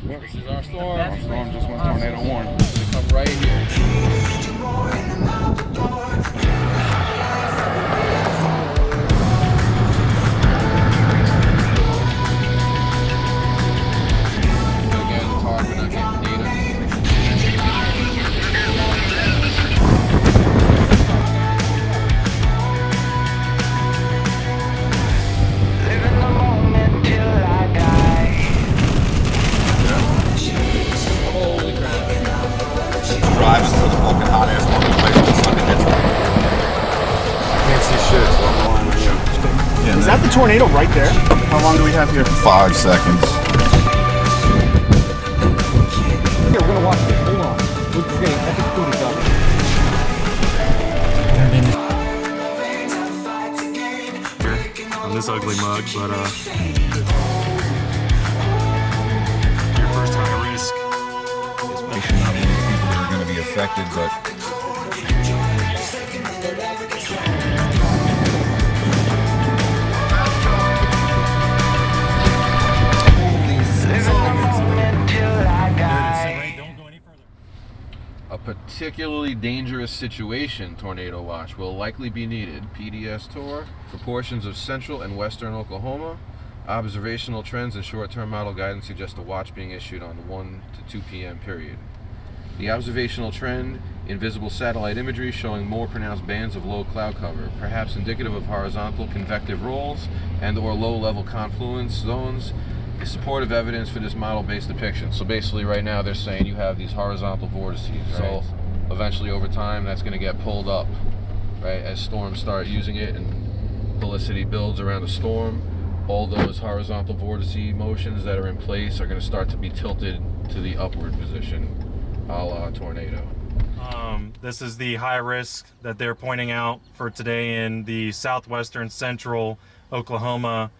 This is our storm. Our storm just went tornado warning. It's gonna come right here. Driving through the fucking hot ass fucking place when the sun hits them. Can't see shit, so I'm lying right here. Is that the tornado right there? How long do we have here? 5 seconds. Here, we're gonna watch this. Hold on. Look great. Epic footage of it. On this ugly mug, but your first high risk. Not many people that are going to be affected, but A particularly dangerous situation, Tornado Watch, will likely be needed. PDS tour for portions of central and western Oklahoma. Observational trends and short-term model guidance suggest a watch being issued on the 1 to 2 p.m. period. The observational trend, invisible satellite imagery showing more pronounced bands of low cloud cover, perhaps indicative of horizontal convective rolls and or low-level confluence zones, is supportive evidence for this model-based depiction. So basically right now they're saying you have these horizontal vortices, right? So eventually over time that's going to get pulled up, right? As storms start using it and helicity builds around a storm, all those horizontal vortice motions that are in place are going to start to be tilted to the upward position, a la tornado. This is the high risk that they're pointing out for today in the southwestern central Oklahoma,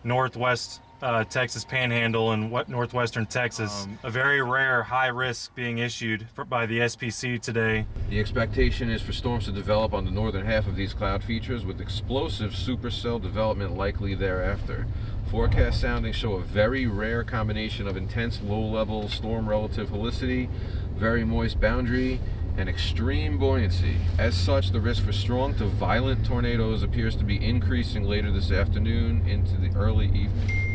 northwest Texas Panhandle, and northwestern Texas. A very rare high risk being issued by the SPC today. The expectation is for storms to develop on the northern half of these cloud features, with explosive supercell development likely thereafter. Forecast soundings show a very rare combination of intense low-level storm relative helicity, very moist boundary, and extreme buoyancy. As such, the risk for strong to violent tornadoes appears to be increasing later this afternoon into the early evening.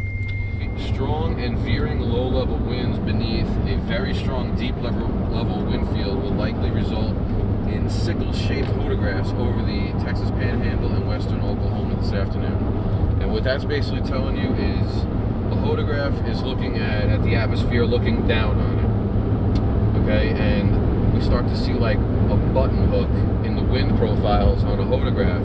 Strong and veering low-level winds beneath a very strong deep-level wind field will likely result in sickle-shaped photographs over the Texas Panhandle and western Oklahoma this afternoon. And what that's basically telling you is a photograph is looking at the atmosphere, looking down on it. Okay, and we start to see like a button hook in the wind profiles on a photograph.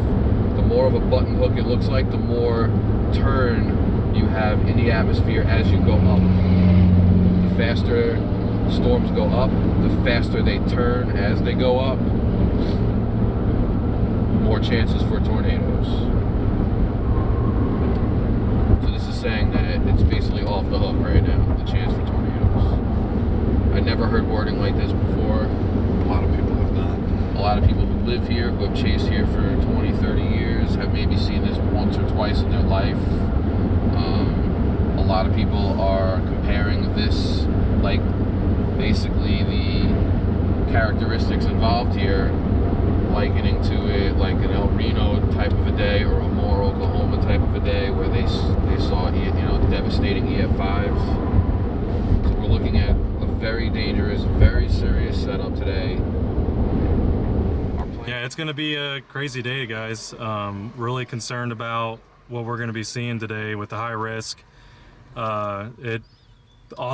The more of a button hook it looks like, the more turn you have in the atmosphere as you go up. The faster storms go up, the faster they turn as they go up, more chances for tornadoes. So this is saying that it's basically off the hook right now, the chance for tornadoes. I never heard wording like this before. a lot of people have not. A lot of people who live here, who have chased here for 20, 30 years, have maybe seen this once or twice in their life. A lot of people are comparing this, like, basically the characteristics involved here, likening to it like an El Reno type of a day or a more Oklahoma type of a day where they saw, devastating EF5s. So we're looking at a very dangerous, very serious setup today. Yeah, it's going to be a crazy day, guys. Really concerned about what we're going to be seeing today with the high risk. All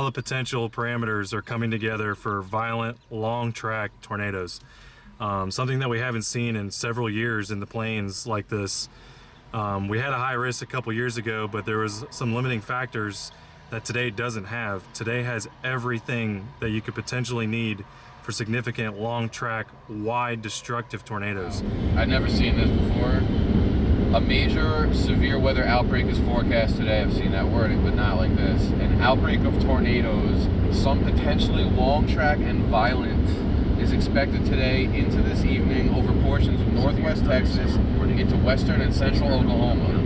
the potential parameters are coming together for violent, long-track tornadoes. Something that we haven't seen in several years in the plains like this. We had a high risk a couple years ago, but there was some limiting factors that today doesn't have. Today has everything that you could potentially need for significant, long-track, wide, destructive tornadoes. I've never seen this before. A major severe weather outbreak is forecast today. I've seen that wording, but not like this. An outbreak of tornadoes, some potentially long track and violent, is expected today into this evening over portions of northwest Texas into western and central Oklahoma.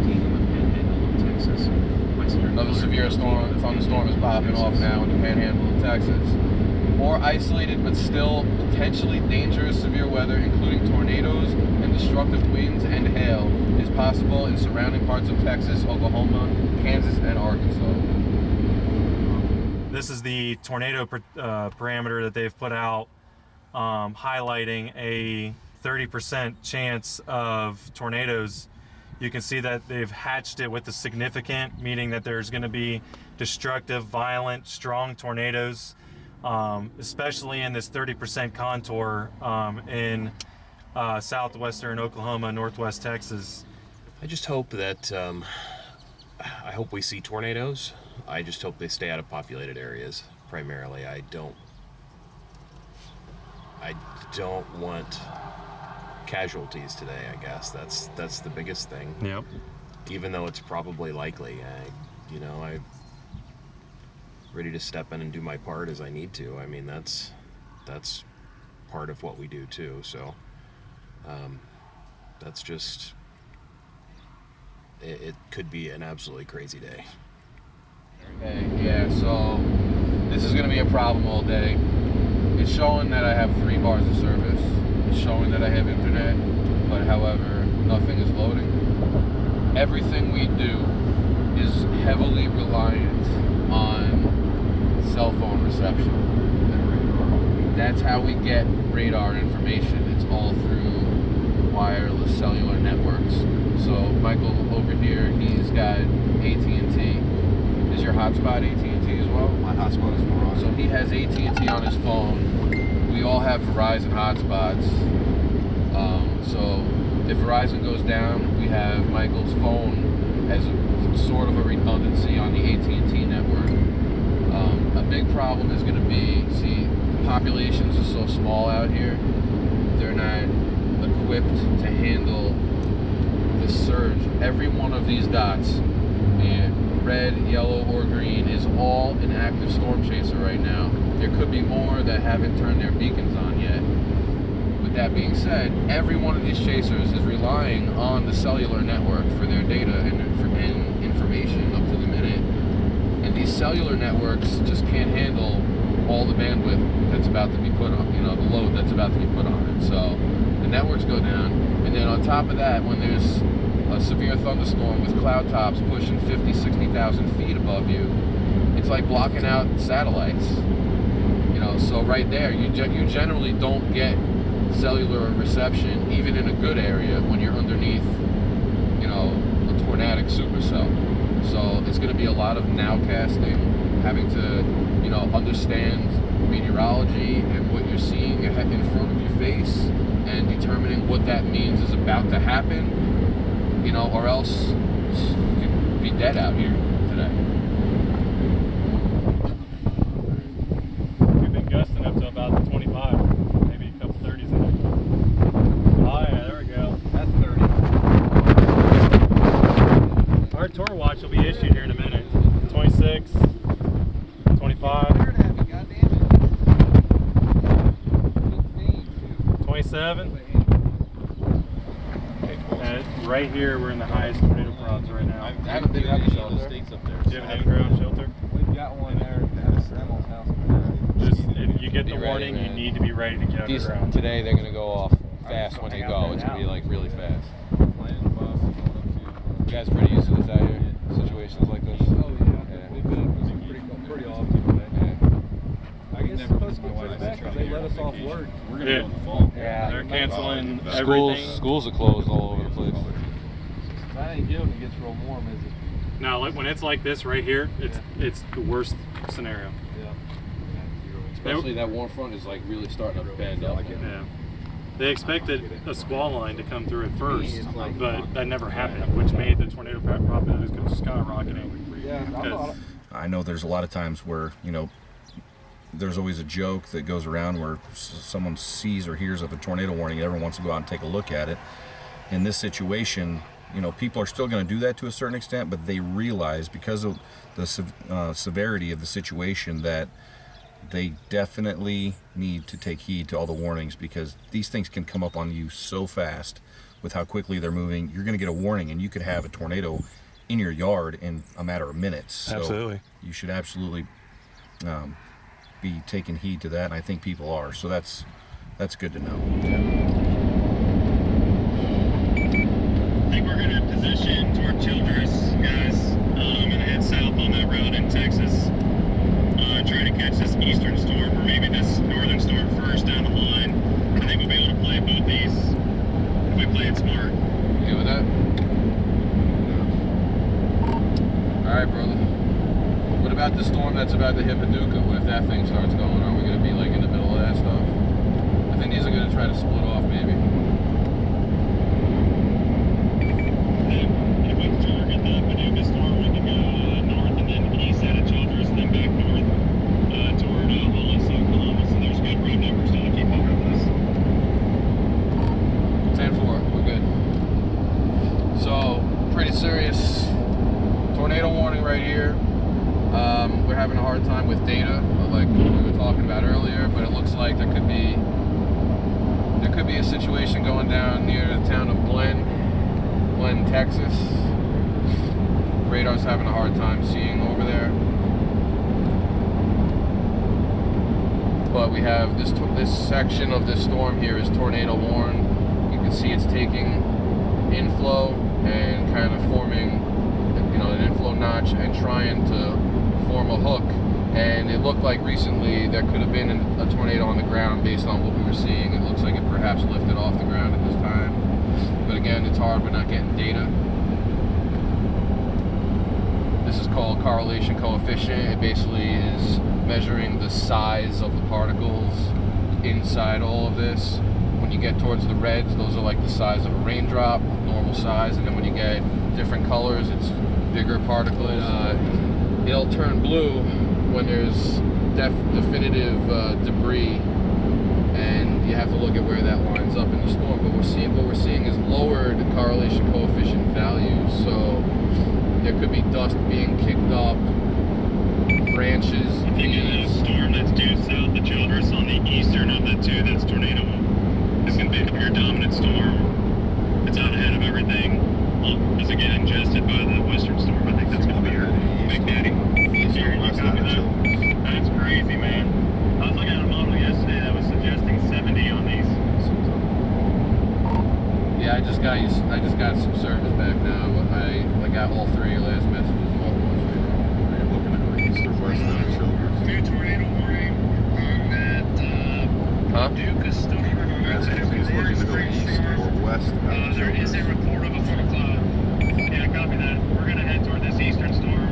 Another severe thunderstorm is popping off now in the panhandle of Texas. More isolated but still potentially dangerous severe weather, including tornadoes and destructive winds and hail, is possible in surrounding parts of Texas, Oklahoma, Kansas, and Arkansas. This is the tornado parameter that they've put out, highlighting a 30% chance of tornadoes. You can see that they've hatched it with the significant, meaning that there's going to be destructive, violent, strong tornadoes, especially in this 30% contour in southwestern Oklahoma, northwest Texas. I just hope that, I hope we see tornadoes. I just hope they stay out of populated areas, primarily. I don't want casualties today, I guess. That's the biggest thing. Yep. Even though it's probably likely. I'm ready to step in and do my part as I need to. I mean, that's part of what we do too. So that's just, it could be an absolutely crazy day. Okay, yeah, so this is going to be a problem all day. It's showing that I have 3 bars of service. It's showing that I have internet, but however, nothing is loading. Everything we do is heavily reliant on cell phone reception. That's how we get radar information. It's all through wireless cellular networks. So Michael over here, he's got AT&T. Is your hotspot AT&T as well? My hotspot is Verizon. So he has AT&T on his phone. We all have Verizon hotspots. So if Verizon goes down, we have Michael's phone as sort of a redundancy on the AT&T network. A big problem is going to be, see, the populations are so small out here, they're not equipped to handle the surge. Every one of these dots, be it red, yellow, or green, is all an active storm chaser right now. There could be more that haven't turned their beacons on yet. With that being said, every one of these chasers is relying on the cellular network for their data and information up to the minute. And these cellular networks just can't handle all the bandwidth that's about to be put on, the load that's about to be put on it. So the networks go down, and then on top of that, when there's a severe thunderstorm with cloud tops pushing 50, 60,000 feet above you, it's like blocking out satellites. So right there, you generally don't get cellular reception, even in a good area, when you're underneath, a tornadic supercell. So it's going to be a lot of nowcasting, having to, understand meteorology and what you're seeing in front of your face, and determining what that means is about to happen, or else you'd be dead out here today. We've been gusting up to about 25, maybe a couple 30s in there. Oh yeah, there we go. That's 30. Our tour watch will be issued here in a minute. 26, 25, 27. Right here, we're in the highest tornado prods right now. I haven't been in the States up there. Do you have an in-ground shelter? We've got one there at Stemmel's house. Just, if you get the Be ready, warning, you man. need to be ready to get underground. Today they're going to go off fast when they go. It's going to be like really fast. You guys pretty used to this out here? Situations like this? Oh yeah. We've been pretty often today. I guess it's supposed to get pushed back because they let us off work. We're going to go in the fall. Yeah, they're canceling everything. Schools are closed all over the place. That ain't good when it gets real warm, is it? No, like when it's like this right here, it's the worst scenario. Yeah. Especially that warm front is like really starting to bend up. Yeah. They expected a squall line to come through at first, but that never happened, which made the tornado probabilities go skyrocketing. Yeah. Because I know there's a lot of times where, there's always a joke that goes around where someone sees or hears of a tornado warning, everyone wants to go out and take a look at it. In this situation, people are still going to do that to a certain extent, but they realize because of the severity of the situation that they definitely need to take heed to all the warnings, because these things can come up on you so fast with how quickly they're moving. You're going to get a warning and you could have a tornado in your yard in a matter of minutes. So Absolutely. you should absolutely be taking heed to that, and I think people are. So that's good to know. I think we're going to position toward Childress, guys. I'm going to head south on that road in Texas. Try to catch this eastern storm or maybe this northern storm first down the line. I think we'll be able to play both these if we play it smart. You with that? All right, brother. What about the storm that's about to hit Paducah? What if that thing starts going? Are we going to be like in the middle of that stuff? I think these are going to try to split off, maybe. If we target the Paducah storm, we can go north and then east out of Childress and then back north toward Hollis, Oklahoma. So there's good road numbers to keep up with us. 10-4, we're good. So, pretty serious tornado warning right here. We're having a hard time with data, like we were talking about earlier, but it looks like there could be a situation going down near the town of Glen, Texas. Radar's having a hard time seeing over there. But we have this section of this storm here is tornado warned. You can see it's taking inflow and kind of forming, an inflow notch and trying to form a hook. And it looked like recently there could have been a tornado on the ground based on what we were seeing. It looks like it perhaps lifted off the ground at this time. But again, it's hard, we're not getting data. This is called correlation coefficient. It basically is measuring the size of the particles inside all of this. When you get towards the reds, those are like the size of a raindrop, normal size, and then when you get different colors, it's bigger particles. It'll turn blue when there's definitive debris, and you have to look at where that lines up in the storm. But what we're seeing is lowered correlation coefficient values. So there could be dust being kicked up, branches. I think in a storm that's due south of Childress on the eastern of the two that's tornado is going to be a pure dominant storm. It's out ahead of everything. As it get ingested by the western storm, I think that's going to be your big daddy. Here, you copy that? That's crazy, man. I was looking at a model yesterday that was suggesting 70 on these. Yeah, I just got some service back now. I got all three of your last messages all at once right now. You're looking at the east or west of Childress. New tornado warning on that Paducah storm. That's if he's looking to go east or west out of There is a Childress. report of a thundercloud. Yeah, copy that. We're going to head toward this eastern storm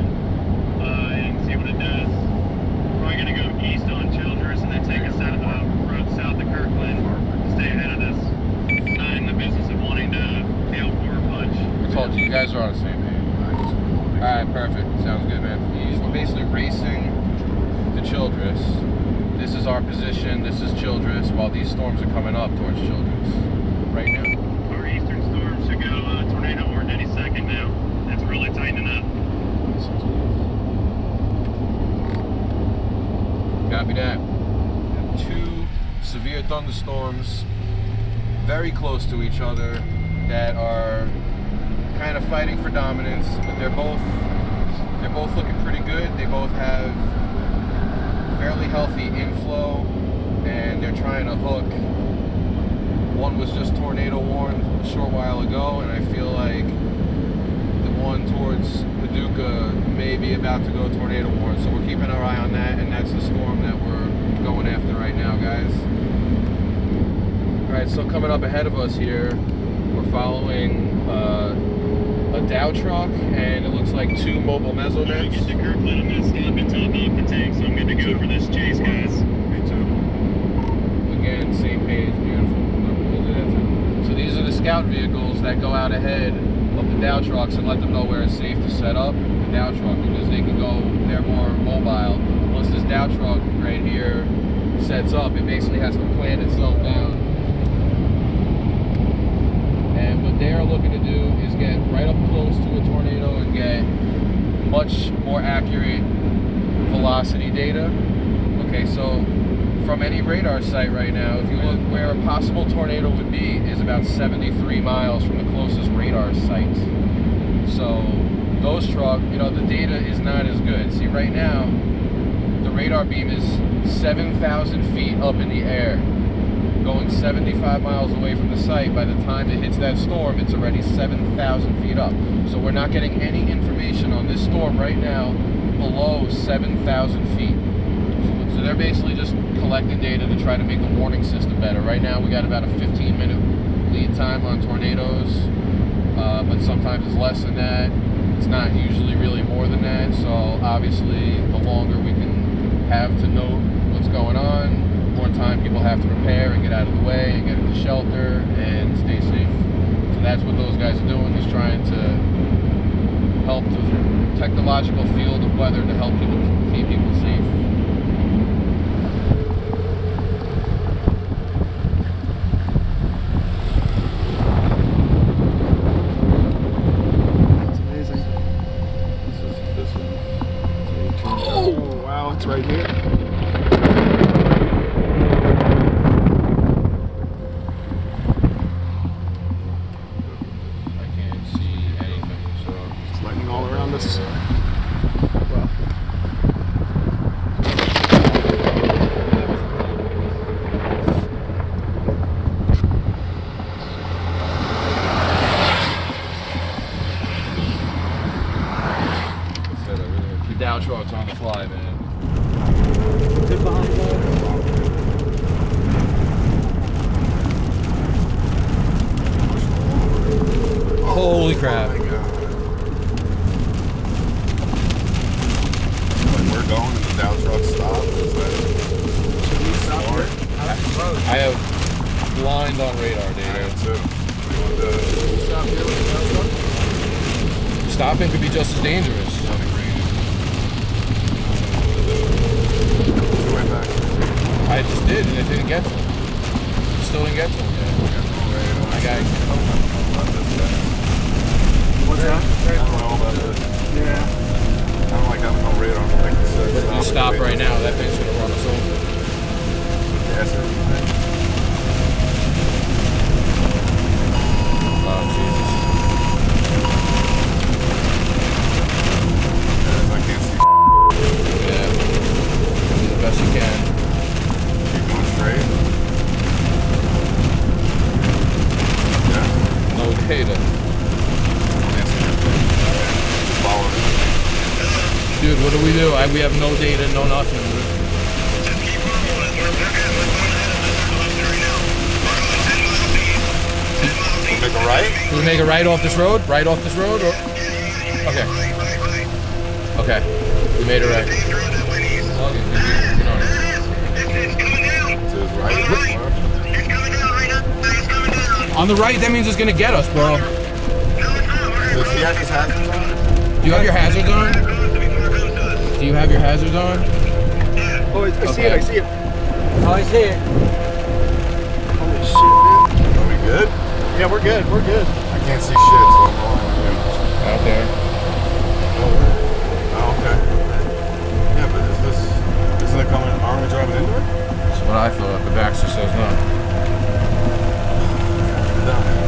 and see what it does. We're probably going to go east on Childress and then take us out of the road south to Kirkland. Stay ahead of this. Not in the business of wanting to nail poor punch. I told you guys are on the same page. Alright, perfect. Sounds good, man. We're basically racing to Childress. This is our position. This is Childress, while these storms are coming up towards Childress right now. Our eastern storm should go tornado warned any second now. It's really tightening up. Copy that. Two severe thunderstorms very close to each other that are kind of fighting for dominance, but they're both looking pretty good. They both have fairly healthy inflow, and they're trying to hook. One was just tornado warned a short while ago, and I feel like the one towards Paducah may be about to go tornado warned. So we're keeping our eye on that, and that's the storm that we're going after right now, guys. All right, so coming up ahead of us here, we're following a Dow truck, and it looks like two mobile When I mesonets. get to Kirkland, I'm going to stop and top off the tank, so I'm good to go for this chase, guys. Me too. Again, same page, beautiful. We'll do that too. So these are the scout vehicles that go out ahead of the Dow trucks and let them know where it's safe to set up the Dow truck, because they can go, they're more mobile. Once this Dow truck right here sets up, it basically has to plant itself down. And what they're looking to do is get right up close to a tornado and get much more accurate velocity data. Okay, so from any radar site right now, if you look where a possible tornado would be is about 73 miles from the closest radar site. So those truck, you know, the data is not as good. See, right now, the radar beam is 7,000 feet up in the air, going 75 miles away from the site. By the time it hits that storm, it's already 7,000 feet up. So we're not getting any information on this storm right now below 7,000 feet. So they're basically just collecting data to try to make the warning system better. Right now, we got about a 15-minute lead time on tornadoes, but sometimes it's less than that. It's not usually really more than that. So obviously, the longer we can have to know what's going on, more time people have to prepare and get out of the way and get into shelter and stay safe. So that's what those guys are doing, is trying to help the technological field of weather to help people keep people safe. Oh, wow, it's right here. I can't see anything, so It's lightning all around us. keep down trucks on the fly, man. Holy crap. Oh my God. When we're going and the Dow truck stop, is that... Should we stop here? I have blind on radar I data. am too. We want to stop here with the Dow truck? Stopping could be just as dangerous. Way back. I just did, and it didn't get to him. Still didn't get to him yet. I got What's that? I don't know about this. Yeah. I don't like having no radar. Like you said, If you stop right now, that thing's gonna run us over. Gas everything. Oh, Jesus. Yes, I can't see. Yeah. Do the best you can. Keep going straight. Yeah. No data. Can't see anything. Just follow it. Dude, what do? We have no data, no nothing. Just keep on going. We're good. We're going ahead of us right now. We're going 10 miles east. 10 miles east. Make a right? Do we make a right off this road? Right off this road? Or? Okay. Right. Okay. We made a right. Paved road that went east. Okay, get on it. It's coming down. To his right. It's coming down right now. It's coming down. On the right, that means it's gonna get us, bro. No, it's not. Does he have his hazards on? Do you have your hazards on? Close to me. We're close to us. Do you have your hazards on? Yeah. Oh, I see it, I see it. Oh, I see it. Holy shit, man. Are we good? Yeah, we're good, we're good. I can't see shit, so I'm relying on you. Out there. Oh, okay. Yeah, but isn't it coming, aren't we driving into it? That's what I thought. The Baxter says no. Down there.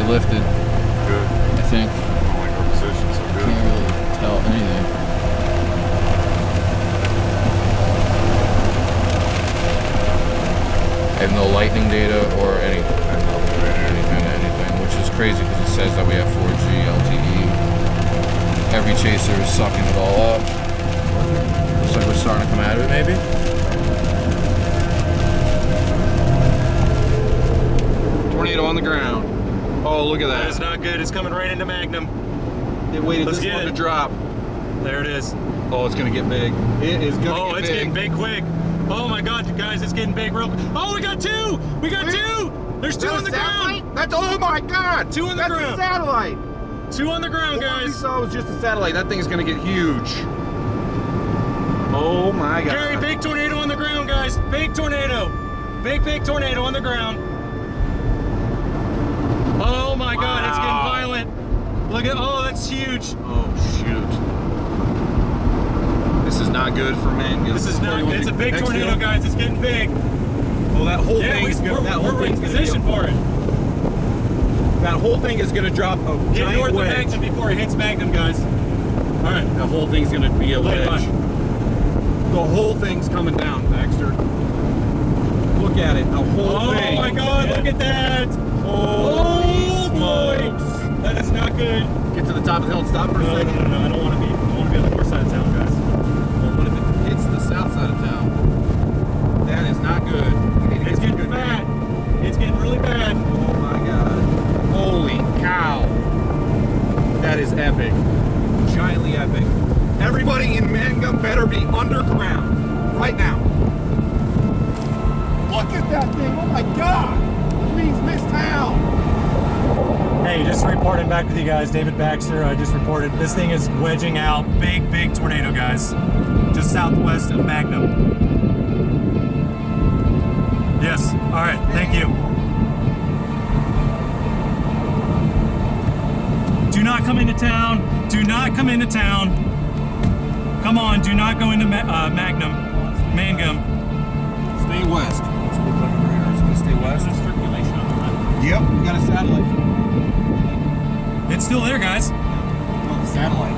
It lifted, Good. I think. I don't like our position, so good. Can't really tell anything. I have no lightning data or anything, which is crazy because it says that we have 4G LTE. Every chaser is sucking it all up. Looks like we're starting to come out of it, maybe. Tornado on the ground. Oh, look at It's that. not good. It's coming right into Magnum. It waited Let's this get long it. to drop. There it is. Oh, it's gonna get big. It is gonna Oh, get it's big. getting big quick. Oh my God, you guys, it's getting big real quick. Oh, we got two! We got two! There's two on the ground! That's, oh my God! Two on the That's ground. a satellite. Two on the ground, The one we guys. saw was just a satellite. That thing is gonna get huge. Oh my God. Gary, big tornado on the ground, guys. Big tornado. Big tornado on the ground. Oh my God, it's getting violent. Look at, oh, that's huge. Oh shoot. This is not good for Mangum. This is not, it's a big tornado, guys. It's getting big. Well, that whole Yeah, thing is gonna. That whole we're in thing's gonna position for it. That whole thing is gonna drop a Get giant north of wedge. Magnum before it hits Magnum, guys. All right. The whole thing's gonna be a Lay wedge. The whole thing's coming down, Baxter. Look at it. The whole Oh thing. my God! Look at that! Holy smokes! That is not good. Get to the top of the hill and stop for a No, second. I don't want to be. I want to be on the north side of town, guys. Well, what if it hits the south side of town? That is not good. We need to It's get some getting good bad. It's getting really bad. Oh my God. Holy cow. That is epic. Giantly epic. Everybody in Mangum better be underground right now. Look at that thing. Oh my God. Please miss town. Hey, just reporting back with you guys. David Baxter, I just reported. This thing is wedging out. Big, big tornado, guys. Just southwest of Magnum. Yes. All right. Thank you. Do not come into town. Do not come into town. Come on. Do not go into Mangum. Stay west. It's gonna stay west. Yep, we got a satellite. It's still there, guys. No, the satellite.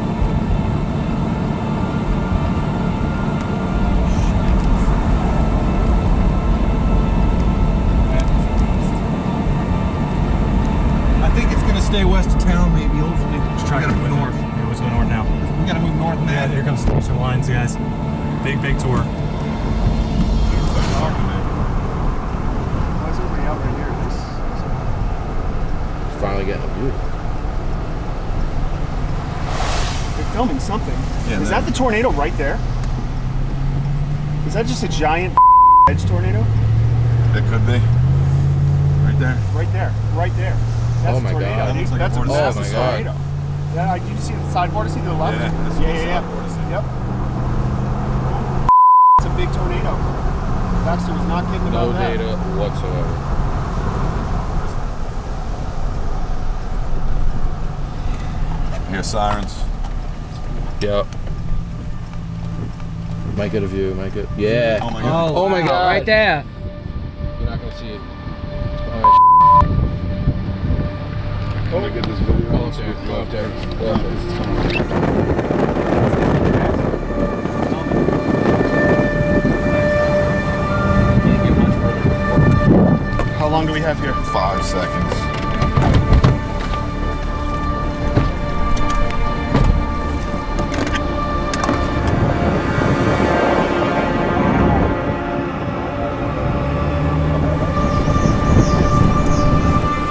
I think it's gonna stay west of town, maybe. Hopefully, we gotta move north. Here, let's go north now. We gotta move north, Yeah, man. here comes the Eastern Lines, guys. Big, big tour. Why is everybody out right here? Finally getting a view. They're filming something. Yeah, Is that the tornado right there? Is that just a giant edge tornado? It could be. Right there. Right there. Right there. That's Oh my a tornado. God. dude. Looks like a That's a vortex. massive Oh my God. tornado. Yeah, you see the side vortex to the left? Yeah, that's yeah, the yeah. side vortex. Yep. It's a big tornado. Baxter was not kidding No about that. data whatsoever. Hear sirens. Yep. Might get a view, might get. Yeah. Oh my God. Oh my God. Right there. You're not gonna see it. Let me get this video. Go up there. Go up there. Go up there. How long do we have here? 5 seconds.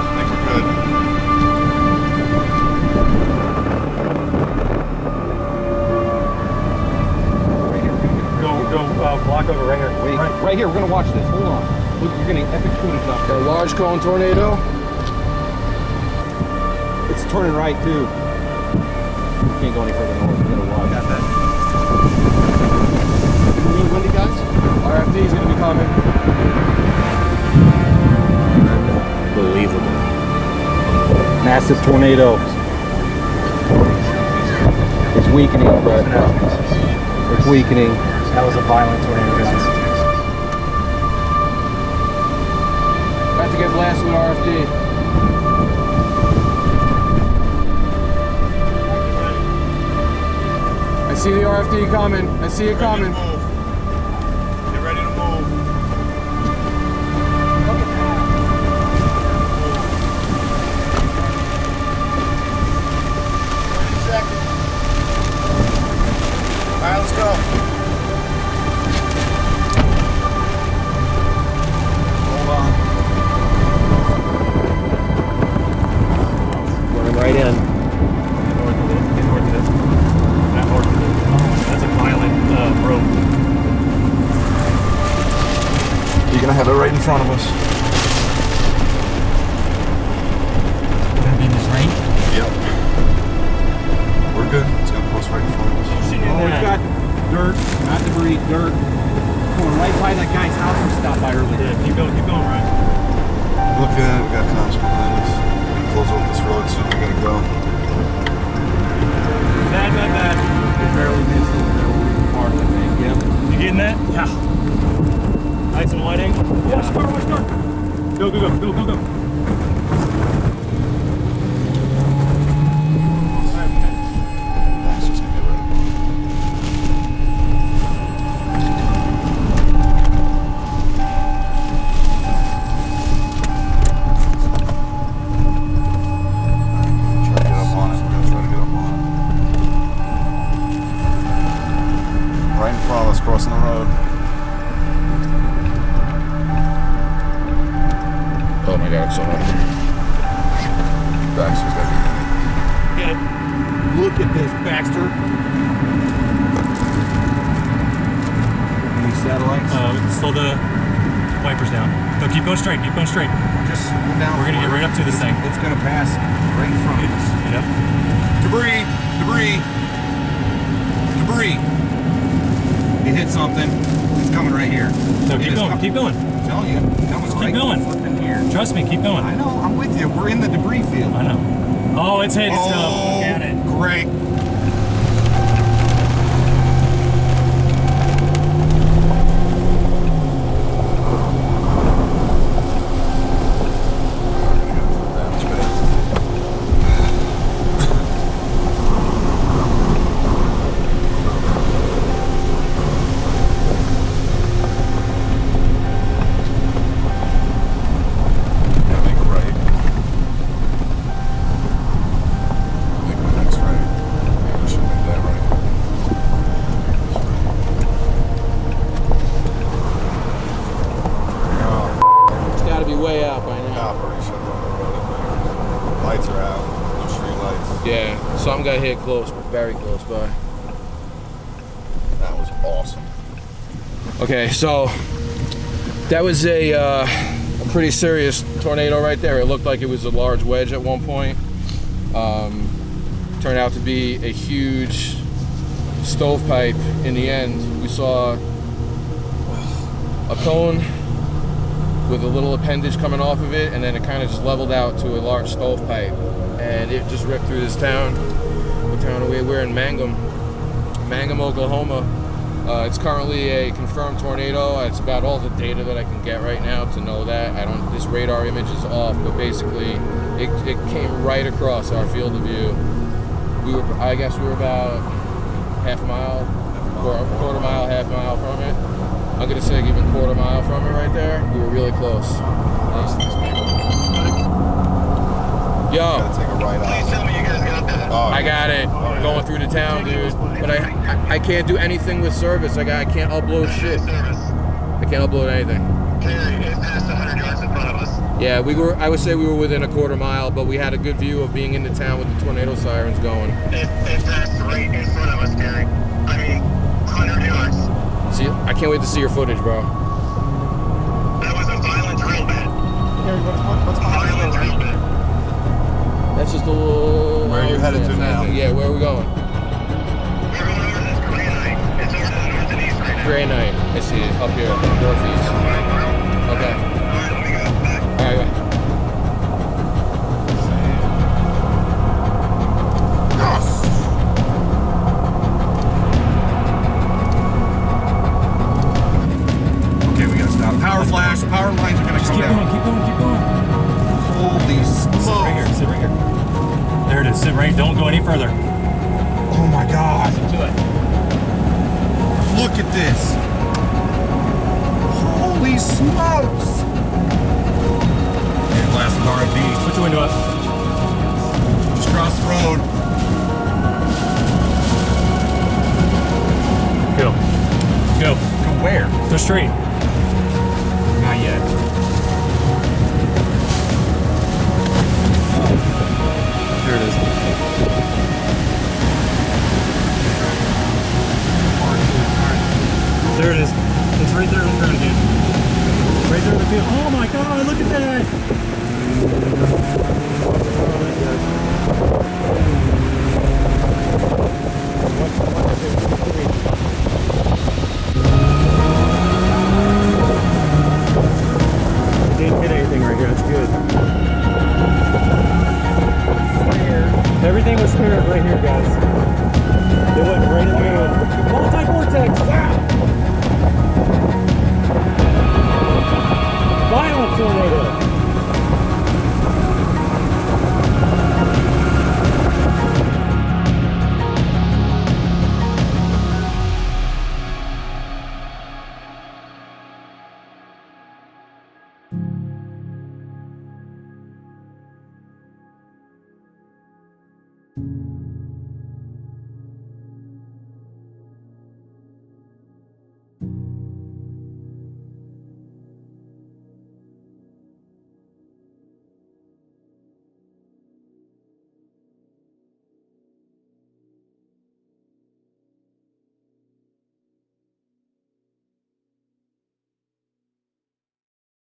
I think we're good. Block over right here. Wait, right here, we're gonna watch this. Hold on. Look, you're getting epic footage up A there. large cone tornado. It's turning right too. We can't go any further north. We gotta watch. Got that. Really windy, guys? RFD is gonna be coming. Unbelievable. Massive tornado. It's weakening, Brett. It's weakening. That was a violent tornado, guys. About to get blasted with RFD. I see the RFD coming. I see it coming. Get ready to move. Look at that. 30 seconds. All right, let's go. Hold on. Running right in. Get north of this. Get north of this. Not north of this. That's a violent road. You're gonna have it right in front of us. Gonna be in this rain. Yep. We're good. It's gonna post right in front of us. Oh, it's got dirt, not debris, dirt. Going right by that guy's house we stopped by earlier. Yeah, keep going, Ryan. Look at it. We got cops behind us. Close off this road soon. We gotta go. Bad. It barely missed it. Hard, I think. Yep. You getting that? Yeah. Nice and wide angle? Yes, Go, go, go, go, go, go. That's just gonna get rid of it. Try to get up on it. We're gonna try to get up on it. Right in front of us, crossing the road. Oh my god, it's so hot. Baxter's gotta be in it. Get it. Look at this, Baxter. Any satellites? Slow the wipers down. No, keep going straight. Keep going straight. Just go down. We're gonna get right up to this thing. It's gonna pass right in front of us. Yep. Debris! Debris! Debris! It hit something. It's coming right here. So keep going. Keep going. I'm telling you, that was right going. flipping here. Trust me. Keep going. I know. I'm with you. We're in the debris field. I know. Oh, it's hitting stuff. Oh, Got it. great. Make a right. Make the next right. Maybe we should make that right. It's gotta be way out by now. Cop already shut down the road, I think. Lights are out. No street lights. Yeah, something got hit close, very close by. That was awesome. Okay, so that was a pretty serious tornado right there. It looked like it was a large wedge at one point. Turned out to be a huge stovepipe in the end. We saw a cone with a little appendage coming off of it, and then it kind of just leveled out to a large stovepipe. And it just ripped through this town. The town we're in Mangum, Oklahoma. It's currently a confirmed tornado. It's about all the data that I can get right now to know that. This radar image is off, but basically it came right across our field of view. I guess we were about half a mile, quarter mile, half mile from it. I'm gonna say even quarter mile from it right there. We were really close. Yo. Gotta take a right Please out. tell me you guys got that. Oh, I got it. Going through the town, dude. But I can't do anything with service. I can't upload shit. Service. I can't upload anything. Carry is past 100 yards in front of us. Yeah, I would say we were within a quarter mile, but we had a good view of being in the town with the tornado sirens going. It passed right in front of us, Gary. I mean, 100 yards. See, I can't wait to see your footage, bro. That was a violent drill bit. Gary, what's behind Violent you? drill bit. That's just a little. Where are you headed to now? Yeah, where are we going? We're going over this granite. It's over to the north and east right now. Gray Night. I see it up here, northeast. Okay. Alright, let me go back. All right. Okay, we gotta stop. Power flash. Power lines are gonna come Keep down. going. Keep going. Keep going. Holy Sit right smokes. here. Sit right here. There it is. Sit right. Don't go any further. Oh my God. Look at this. Holy smokes. And last RFD. Put your window up. Just cross the road. Go. Go. Go where? Go straight. Not yet. There it is. There it is. It's right there in the ground, dude. Right there in the field. Oh my God! Look at that. Didn't hit anything right here. That's good. Everything was spared right here, guys.